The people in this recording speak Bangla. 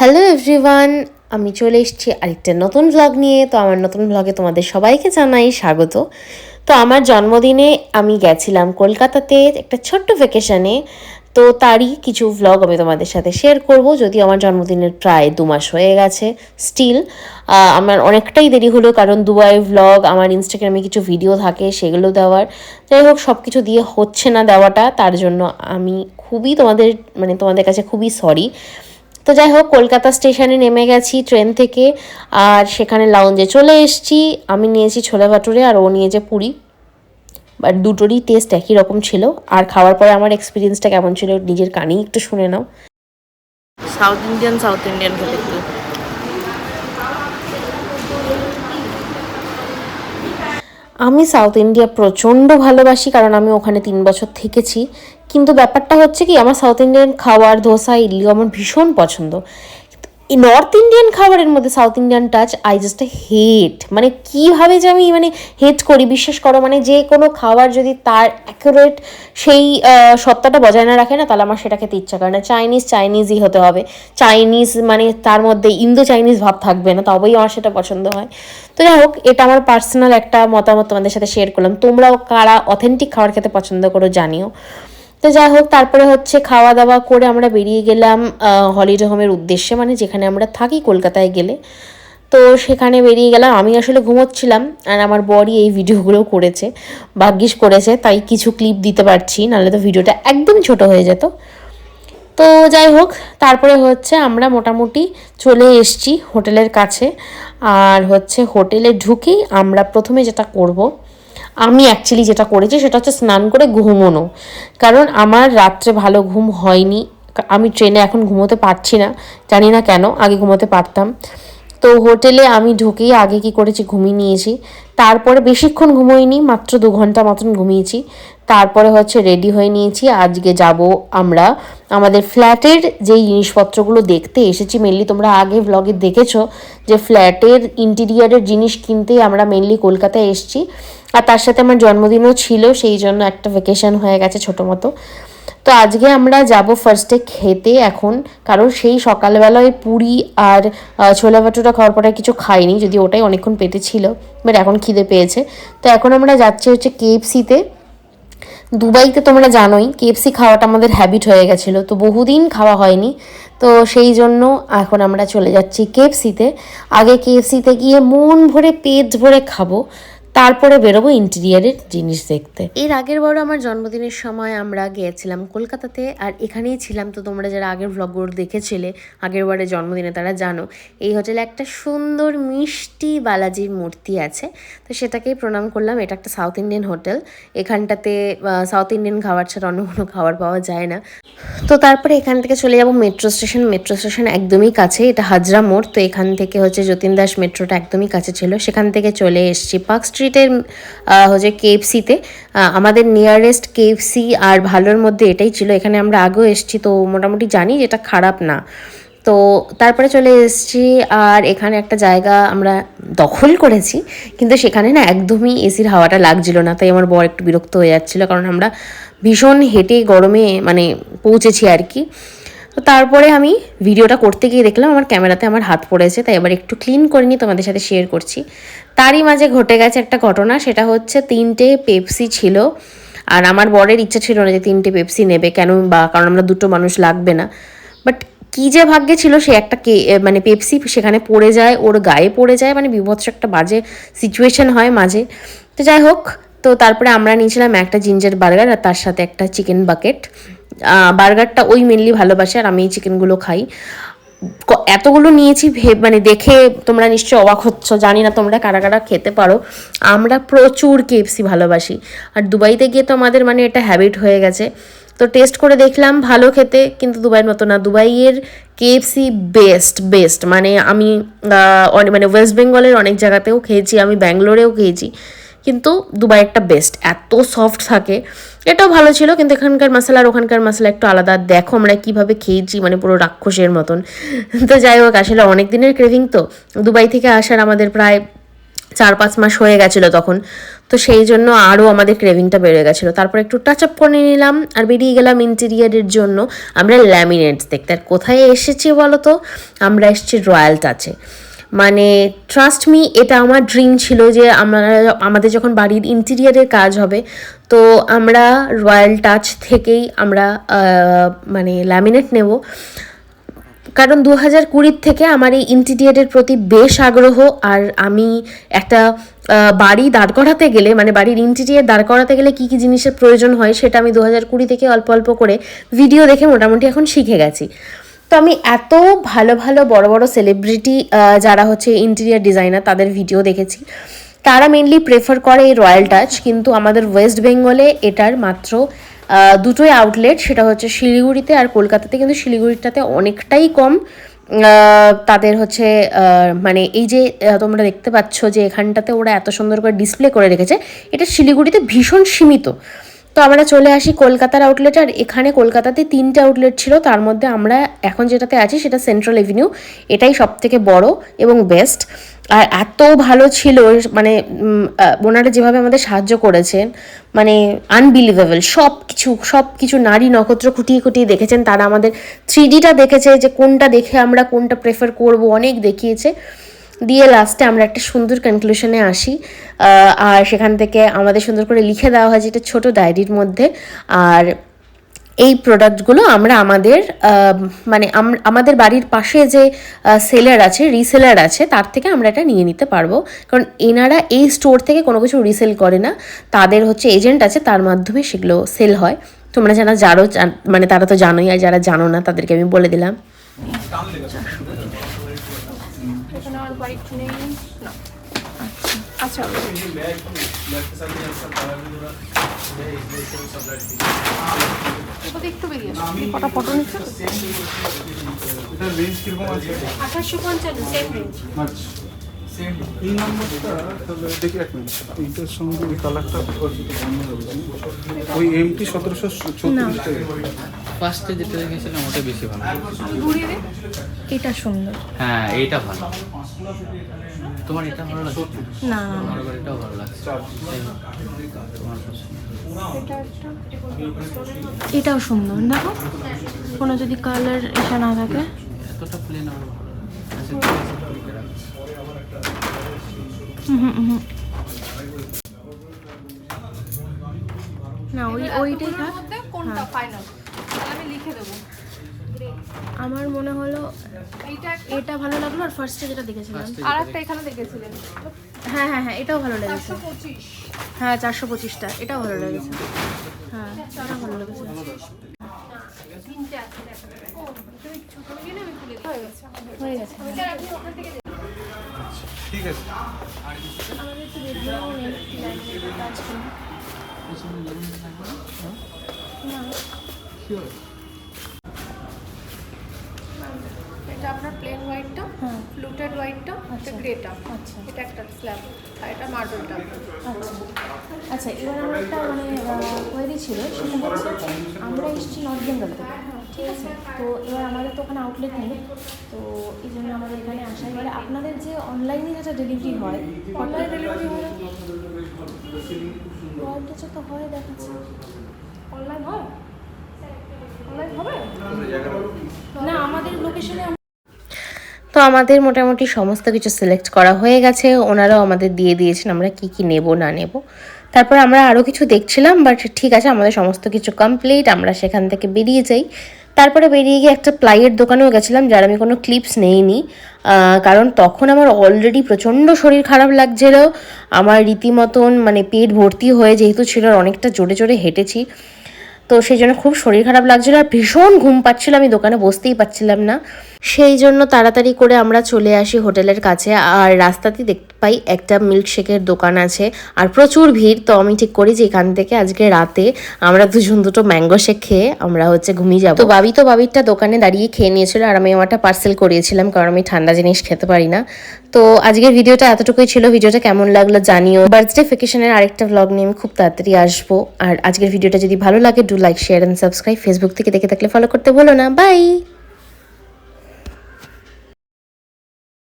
হ্যালো এভরিওয়ান, আমি চলে এসেছি আরেকটা নতুন ব্লগ নিয়ে। তো আমার নতুন ব্লগে তোমাদের সবাইকে জানাই স্বাগত। তো আমার জন্মদিনে আমি গেছিলাম কলকাতাতে একটা ছোট্ট ভ্যাকেশানে। তো তারই কিছু ভ্লগ আমি তোমাদের সাথে শেয়ার করব। যদিও আমার জন্মদিনের প্রায় 2 মাস হয়ে গেছে, স্টিল আমার অনেকটাই দেরি হলো, কারণ দুবাই ভ্লগ আমার ইনস্টাগ্রামে কিছু ভিডিও থাকে সেগুলো দেওয়ার। যাই হোক, সব কিছু দিয়ে হচ্ছে না দেওয়াটা, তার জন্য আমি খুবই তোমাদের কাছে খুবই সরি। তো যাই হোক, কলকাতা স্টেশনে নেমে গেছি ট্রেন থেকে, আর সেখানে লাউঞ্জে চলে এসেছি। আমি নিয়েছি ছোলে ভাটুরে আর ও নিয়েছে পুরি, বাট দুটোরই টেস্ট একই রকম ছিল। আর খাওয়ার পরে আমার এক্সপিরিয়েন্সটা কেমন ছিল নিজের কানেই একটু শুনে নাও। সাউথ ইন্ডিয়ান খেতে একটু। আমি সাউথ ইন্ডিয়া প্রচণ্ড ভালোবাসি, কারণ আমি ওখানে 3 বছর থেকেছি। কিন্তু ব্যাপারটা হচ্ছে কি, আমার সাউথ ইন্ডিয়ান খাবার, ধোসা, ইডলি আমার ভীষণ পছন্দ। এই নর্থ ইন্ডিয়ান খাবারের মধ্যে south Indian touch I just hate. মানে কীভাবে যে আমি হেট করি, বিশ্বাস করো। যে কোনো খাবার যদি তার অ্যাকুরেট সেই সত্তাটা বজায় না রাখে না, তাহলে আমার সেটা খেতে ইচ্ছা করে না। চাইনিজই হতে হবে। চাইনিজ তার মধ্যে ইন্দো চাইনিজ ভাব থাকবে না, তবেই আমার সেটা পছন্দ হয়। তো যাই হোক, এটা আমার পার্সোনাল একটা মতামত তোমাদের সাথে শেয়ার করলাম। তোমরাও কারা অথেন্টিক খাবার খেতে পছন্দ করো জানিও। তো যাই হোক, তারপরে খাওয়া দাওয়া করে আমরা বেরিয়ে গেলাম হলিডে হোমের উদ্দেশ্যে, যেখানে আমরা থাকি কলকাতায় গেলে। তো সেখানে বেরিয়ে গেলাম। আমি আসলে ঘুমোচ্ছিলাম, আর আমার বরই এই ভিডিওগুলোও করেছে, ভাগ্যিস করেছে, তাই কিছু ক্লিপ দিতে পারছি, নাহলে তো ভিডিওটা একদম ছোট হয়ে যেত। তো যাই হোক, তারপরে আমরা মোটামুটি চলে এসেছি হোটেলের কাছে। আর হোটেলে ঢুকেই আমরা প্রথমে যেটা করব, আমি অ্যাকচুয়ালি যেটা করেছি সেটা হচ্ছে স্নান করে ঘুমোনো। কারণ আমার রাত্রে ভালো ঘুম হয়নি। আমি ট্রেনে এখন ঘুমোতে পারছি না, জানি না কেন, আগে ঘুমোতে পারতাম। তো হোটেলে আমি ঢুকেই আগে কি করেছি, ঘুমিয়ে নিয়েছি। তারপরে বেশিক্ষণ ঘুমোইনি, মাত্র 2 ঘন্টা মতন ঘুমিয়েছি। তারপরে রেডি হয়ে নিয়েছি। আজকে যাব আমরা আমাদের ফ্ল্যাটের যেই জিনিসপত্রগুলো দেখতে এসেছি। মেনলি তোমরা আগে ভ্লগে দেখেছো যে ফ্ল্যাটের ইন্টিরিয়ারের জিনিস কিনতেই আমরা মেনলি কলকাতায় এসেছি। আর তার সাথে আমার জন্মদিনও ছিল, সেই জন্য একটা ভ্যাকেশন হয়ে গেছে ছোটো মতো। তো আজকে আমরা যাব ফার্স্টে খেতে এখন, কারণ সেই সকালবেলায় পুরি আর ছোলা ভাটুরা খাওয়ার পরে কিছু খাইনি, যদি ওটাই অনেকক্ষণ পেটে ছিল, বাট এখন খিদে পেয়েছে। তো এখন আমরা যাচ্ছি কেএফসিতে। দুবাইতে তোমরা জানোই কেএফসি খাওয়াটা আমাদের হ্যাবিট হয়ে গেছিলো, তো বহুদিন খাওয়া হয়নি। তো সেই জন্য এখন আমরা চলে যাচ্ছি কেএফসিতে। আগে কেএফসিতে গিয়ে মন ভরে পেট ভরে খাবো, তারপরে বেরোবো ইন্টেরিয়ারের জিনিস দেখতে। এর আগের বারও আমার জন্মদিনের সময় আমরা গিয়েছিলাম কলকাতাতে, আর এখানেই ছিলাম। তো তোমরা যারা আগের ভ্লগগুলো দেখেছিলে আগের বারের জন্মদিনে, তারা জানো এই হোটেলে একটা সুন্দর মিষ্টি বালাজির মূর্তি আছে। তো সেটাকেই প্রণাম করলাম। এটা একটা সাউথ ইন্ডিয়ান হোটেল। এখানটাতে সাউথ ইন্ডিয়ান খাবার ছাড়া অন্য কোনো খাবার পাওয়া যায় না। তো তারপরে এখান থেকে চলে যাব মেট্রো স্টেশন। মেট্রো স্টেশন একদমই কাছে, এটা হাজরা মোড়। তো এখান থেকে যতীন দাস মেট্রোটা একদমই কাছে ছিল। সেখান থেকে চলে এসেছি পার্ক স্ট্রিটের কেএফসিতে। আমাদের নিয়ারেস্ট কেএফসি আর ভালোর মধ্যে এটাই ছিল। এখানে আমরা আগেও এসেছি, তো মোটামুটি জানি যে এটা খারাপ না। তো তারপরে চলে এসেছি, আর এখানে একটা জায়গা আমরা দখল করেছি, কিন্তু সেখানে না একদমই এসির হাওয়াটা লাগছিল না। তাই আমার বর একটু বিরক্ত হয়ে যাচ্ছিলো, কারণ আমরা ভীষণ হেঁটে গরমে পৌঁছেছি আর কি। তো তারপরে আমি ভিডিওটা করতে গিয়ে দেখলাম আমার ক্যামেরাতে আমার হাত পড়েছে, তাই এবার একটু ক্লিন করে নিয়ে তোমাদের সাথে শেয়ার করছি। তারই মাঝে ঘটে গেছে একটা ঘটনা, সেটা 3টে পেপসি ছিল। আর আমার বরের ইচ্ছা ছিল না যে 3টে পেপসি নেবে, কারণ আমরা 2টো মানুষ লাগবে না। বাট কী যে ভাগ্যে ছিল, সে একটা পেপসি সেখানে পড়ে যায়, ওর গায়ে পড়ে যায়, বিভৎস একটা বাজে সিচুয়েশন হয় মাঝে। তো যাই হোক, তো তারপরে আমরা নিয়েছিলাম একটা জিঞ্জার বার্গার, আর তার সাথে একটা চিকেন বাকেট। বার্গারটা ওই মেনলি ভালোবাসে, আর আমি এই চিকেনগুলো খাই। এতগুলো নিয়েছি দেখে তোমরা নিশ্চয়ই অবাক হচ্ছ। জানি না তোমরা কারা কারা খেতে পারো। আমরা প্রচুর কেএফসি ভালোবাসি, আর দুবাইতে গিয়ে তো আমাদের এটা হ্যাবিট হয়ে গেছে। তো টেস্ট করে দেখলাম ভালো খেতে, কিন্তু দুবাইয়ের মতো না। দুবাইয়ের কেএফসি বেস্ট। আমি ওয়েস্ট বেঙ্গলের অনেক জায়গাতেও খেয়েছি, আমি ব্যাঙ্গালোরেও খেয়েছি, কিন্তু দুবাই একটা বেস্ট। এত সফট থাকে, এটাও ভালো ছিল, কিন্তু এখানকার মশলা আর ওখানকার মশলা একটু আলাদা। দেখো আমরা কীভাবে খেয়েছি, পুরো রাক্ষসের মতন। তো যাই হোক, আসলে অনেক দিনের ক্রেভিং। তো দুবাই থেকে আসার আমাদের প্রায় 4-5 মাস হয়ে গেছিলো তখন, তো সেই জন্য আরও আমাদের ক্রেভিংটা বেড়ে গেছিলো। তারপর একটু টাচ আপ করে নিলাম আর বেরিয়ে গেলাম ইন্টেরিয়ারের জন্য আমরা ল্যামিনেটস দেখতে। আর কোথায় এসেছি বলো তো, আমরা এসেছি রয়্যাল টাচে। মানে ট্রাস্ট মি, এটা আমার ড্রিম ছিল যে আমাদের যখন বাড়ির ইন্টেরিয়ারের কাজ হবে তো আমরা রয়্যাল টাচ থেকেই আমরা মানে ল্যামিনেট নেব। কারণ 2020 থেকে আমার এই ইন্টেরিয়ারের প্রতি বেশ আগ্রহ। আর আমি একটা বাড়ি দাঁড় করাতে গেলে, মানে বাড়ির ইন্টেরিয়ার দাঁড় করাতে গেলে কী কী জিনিসের প্রয়োজন হয় সেটা আমি 2020 থেকে অল্প অল্প করে ভিডিও দেখে মোটামুটি এখন শিখে গেছি। তো আমি এত ভালো ভালো বড় বড় সেলিব্রিটি যারা হচ্ছে ইন্টেরিয়ার ডিজাইনার তাদের ভিডিও দেখেছি, তারা মেনলি প্রেফার করে এই রয়্যাল টাচ। কিন্তু আমাদের ওয়েস্ট বেঙ্গলে এটার মাত্র দুটোই আউটলেট, সেটা হচ্ছে শিলিগুড়িতে আর কলকাতাতে। কিন্তু শিলিগুড়িটাতে অনেকটাই কম তাদের হচ্ছে মানে এই যে তোমরা দেখতে পাচ্ছ যে এখানটাতে ওরা এত সুন্দর করে ডিসপ্লে করে রেখেছে, এটা শিলিগুড়িতে ভীষণ সীমিত। তো আমরা চলে আসি কলকাতার আউটলেট। আর এখানে কলকাতাতে 3টে আউটলেট ছিল, তার মধ্যে আমরা এখন যেটাতে আছি সেটা সেন্ট্রাল এভিনিউ, এটাই সব থেকে বড় এবং বেস্ট। আর এত ভালো ছিল, মানে ওনারা যেভাবে আমাদের সাহায্য করেছেন মানে আনবিলিভেবল। সব কিছু নারী নক্ষত্র খুঁটিয়ে খুঁটিয়ে দেখেছেন তারা। আমাদের 3Dটা দেখেছে যে কোনটা দেখে আমরা কোনটা প্রেফার করব, অনেক দেখিয়েছে। দিয়ে লাস্টে আমরা একটা সুন্দর কনক্লুশনে আসি। আর সেখান থেকে আমাদের সুন্দর করে লিখে দেওয়া হয় যেটা ছোট ডায়েরির মধ্যে। আর এই প্রোডাক্টগুলো আমরা আমাদের মানে আমাদের বাড়ির পাশে যে সেলার আছে, রিসেলার আছে, তার থেকে আমরা এটা নিয়ে নিতে পারবো। কারণ এনারা এই স্টোর থেকে কোনো কিছু রিসেল করে না, তাদের হচ্ছে এজেন্ট আছে, তার মাধ্যমে সেগুলো সেল হয়। তোমরা যারা মানে তারা তো জানোই, আর যারা জানো না তাদেরকে আমি বলে দিলাম। আচ্ছা একটু বেরিয়ে কটা ফটো নিচ্ছে। এটা রেঞ্জ কিরকম আছে? 2850 সেম রেঞ্জ। আচ্ছা এই নম্বরটা তাহলে দেখি এক মিনিট, এইটার সঙ্গে ওই কালারটা পরিচিত বন্ধ হবে। ওই এমটি 1734 টাকা ফার্স্টে যেটা দেখেছিলাম ওটা বেশি ভালো। ঘুরিয়ে দে। এটা সুন্দর। হ্যাঁ এইটা ভালো। তোমার এটা ভালো লাগছে? না আমার আবার এটাও ভালো লাগছে। তোমার পছন্দ। এটাও সুন্দর, দেখো কোনো যদি কালার এসে না থাকে। এতটা প্লেন আমার ভালো লাগে। না ওইটাই থাক। কোনটা ফাইনাল আমি লিখে দেবো। আমার মনে হলো এটা ভালো লাগলো। আর ফার্স্টে যেটা দেখেছিলাম আর একটা এখানে দেখেছিলেন হ্যাঁ হ্যাঁ হ্যাঁ এটাও ভালো লেগেছে। 25 হ্যাঁ 425টা এটাও ভালো লেগেছে। হ্যাঁ এটাও ভালো লেগেছে। তিনটে আছে দেখো। ও তুমি ছোট নিয়ে আমি খুলে দিই। হয়ে গেছে। স্যার আপনি ওখান থেকে ঠিক আছে। আমাদের একটু রেডিও নেই লাইনের কাজ করি না। এটা আপনার প্লেন হোয়াইটটা, হ্যাঁ ফ্লুটেড হোয়াইটটা, এটা গ্রেটা। আচ্ছা এটা একটা স্ল্যাব আর এটা মার্বেলটা। আচ্ছা আচ্ছা এবার আমার একটা মানে কোয়েরি ছিল, সেটা হচ্ছে আমরা এসেছি নর্থ বেঙ্গল থেকে, ঠিক আছে? তো এবার আমাদের তো ওখানে আউটলেট নেই, তো এই জন্য আমাদের এখানে আসা। এবারে আপনাদের যে অনলাইনে যেটা ডেলিভারি হয়, অনলাইন ডেলিভারি হয় ওয়ার্ল্ডে তো হয় দেখাচ্ছে। অনলাইন হয়? অনলাইন হবে না আমাদের লোকেশনে। তো আমাদের মোটামুটি সমস্ত কিছু সিলেক্ট করা হয়ে গেছে, ওনারাও আমাদের দিয়ে দিয়েছেন আমরা কি কি নেব না নেব। তারপর আমরা আরও কিছু দেখছিলাম, বাট ঠিক আছে আমাদের সমস্ত কিছু কমপ্লিট। আমরা সেখান থেকে বেরিয়ে যাই। তারপরে বেরিয়ে গিয়ে একটা প্লাইয়ের দোকানেও গেছিলাম, যার আমি কোনো ক্লিপস নেইনি, কারণ তখন আমার অলরেডি প্রচণ্ড শরীর খারাপ লাগছিল। আমার রীতিমতন মানে পেট ভর্তি হয়ে যেহেতু ছিল, অনেকটা জোরে জোরে হেঁটেছি, তো সেই জন্য খুব শরীর খারাপ লাগছিলো আর ভীষণ ঘুম পাচ্ছিল, আমি দোকানে বসতেই পারছিলাম না। সেই জন্য তাড়াতাড়ি করে আমরা চলে আসি হোটেলের কাছে। আর রাস্তাতেই দেখতে পাই একটা মিল্কশেকের দোকান আছে আর প্রচুর ভিড়। তো আমি ঠিক করি যে এখান থেকে আজকে রাতে আমরা দুটো ম্যাঙ্গো শেক খেয়ে আমরা হচ্ছে ঘুমিয়ে যাবো। তো বাবিরটা দোকানে দাঁড়িয়ে খেয়ে নিয়েছিল আর আমি আমারটা পার্সেল করিয়েছিলাম, কারণ আমি ঠান্ডা জিনিস খেতে পারি না। তো আজকের ভিডিওটা এতটুকুই ছিল। ভিডিওটা কেমন লাগলো জানিও। বার্থডে ভ্যাকেশনের আরেকটা ব্লগ নিয়ে আমি খুব তাড়াতাড়ি আসবো। আর আজকের ভিডিওটা যদি ভালো লাগে do like share and subscribe. Facebook থেকে দেখে থাকলে ফলো করতে ভুলো না। বাই।